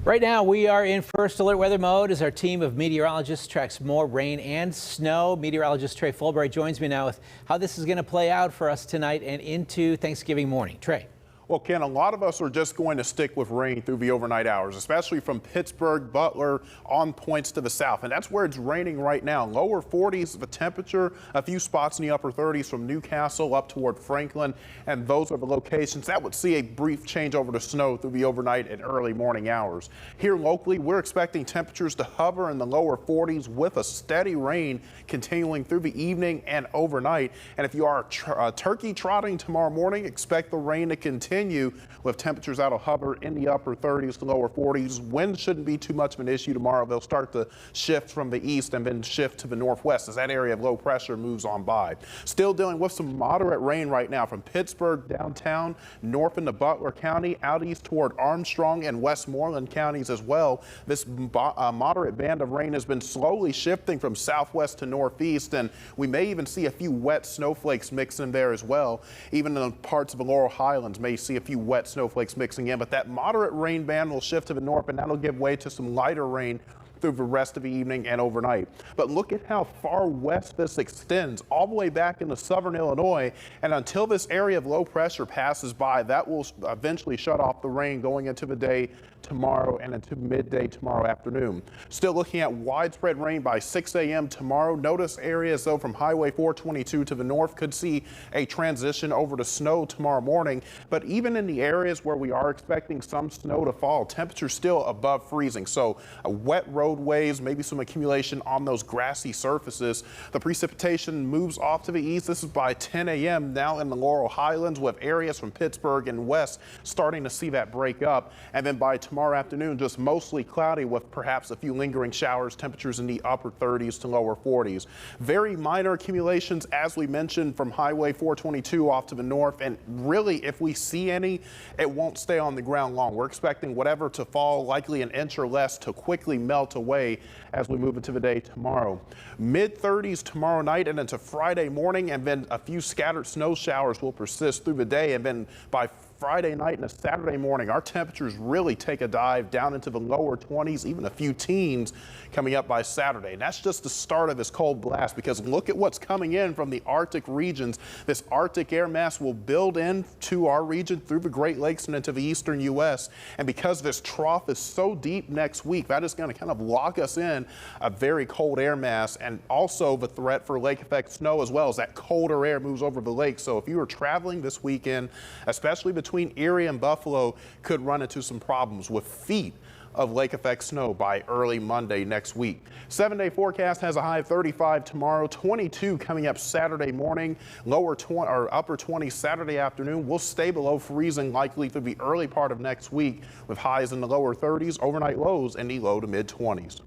Right now, we are in first alert weather mode as our team of meteorologists tracks more rain and snow. Meteorologist Trey Fulbright joins me now with how this is going to play out for us tonight and into Thanksgiving morning. Trey. Well, Ken, a lot of us are just going to stick with rain through the overnight hours, especially from Pittsburgh, Butler, on points to the south. And that's where it's raining right now. Lower 40s of a temperature, a few spots in the upper 30s from Newcastle up toward Franklin. And those are the locations that would see a brief change over to snow through the overnight and early morning hours. Here locally, we're expecting temperatures to hover in the lower 40s with a steady rain continuing through the evening and overnight. And if you are turkey trotting tomorrow morning, expect the rain to continue with temperatures that'll hover in the upper 30s to lower 40s. Wind shouldn't be too much of an issue tomorrow. They'll start to shift from the east and then shift to the northwest as that area of low pressure moves on by. Still dealing with some moderate rain right now from Pittsburgh downtown, north into Butler County, out east toward Armstrong and Westmoreland counties as well. This moderate band of rain has been slowly shifting from southwest to northeast, and we may even see a few wet snowflakes mix in there as well. Even in parts of the Laurel Highlands may see a few wet snowflakes mixing in, but that moderate rain band will shift to the north, and that'll give way to some lighter rain through the rest of the evening and overnight. But look at how far west this extends, all the way back into southern Illinois. And until this area of low pressure passes by, that will eventually shut off the rain going into the day tomorrow and into midday tomorrow afternoon. Still looking at widespread rain by 6 a.m. tomorrow. Notice areas though from Highway 422 to the north could see a transition over to snow tomorrow morning. But even in the areas where we are expecting some snow to fall, temperatures still above freezing. So a wet roadways, maybe some accumulation on those grassy surfaces. The precipitation moves off to the east. This is by 10 a.m. now in the Laurel Highlands, with areas from Pittsburgh and west starting to see that break up. And then by tomorrow afternoon, just mostly cloudy with perhaps a few lingering showers, temperatures in the upper 30s to lower 40s. Very minor accumulations, as we mentioned, from Highway 422 off to the north. And really, if we see any, it won't stay on the ground long. We're expecting whatever to fall, likely an inch or less, to quickly melt away as we move into the day tomorrow. Mid 30s tomorrow night and into Friday morning, and then a few scattered snow showers will persist through the day. And then by Friday night and a Saturday morning, our temperatures really take a dive down into the lower 20s, even a few teens coming up by Saturday. And that's just the start of this cold blast, because look at what's coming in from the Arctic regions. This Arctic air mass will build into our region through the Great Lakes and into the eastern U.S. And because this trough is so deep next week, that is going to kind of lock us in a very cold air mass, and also the threat for lake effect snow as well, as that colder air moves over the lake. So if you are traveling this weekend, especially between Erie and Buffalo, could run into some problems with feet of lake effect snow by early Monday next week. 7-day forecast has a high of 35 tomorrow, 22 coming up Saturday morning, lower 20 or upper 20s Saturday afternoon. We'll stay below freezing likely through the early part of next week, with highs in the lower 30s, overnight lows in the low to mid 20s.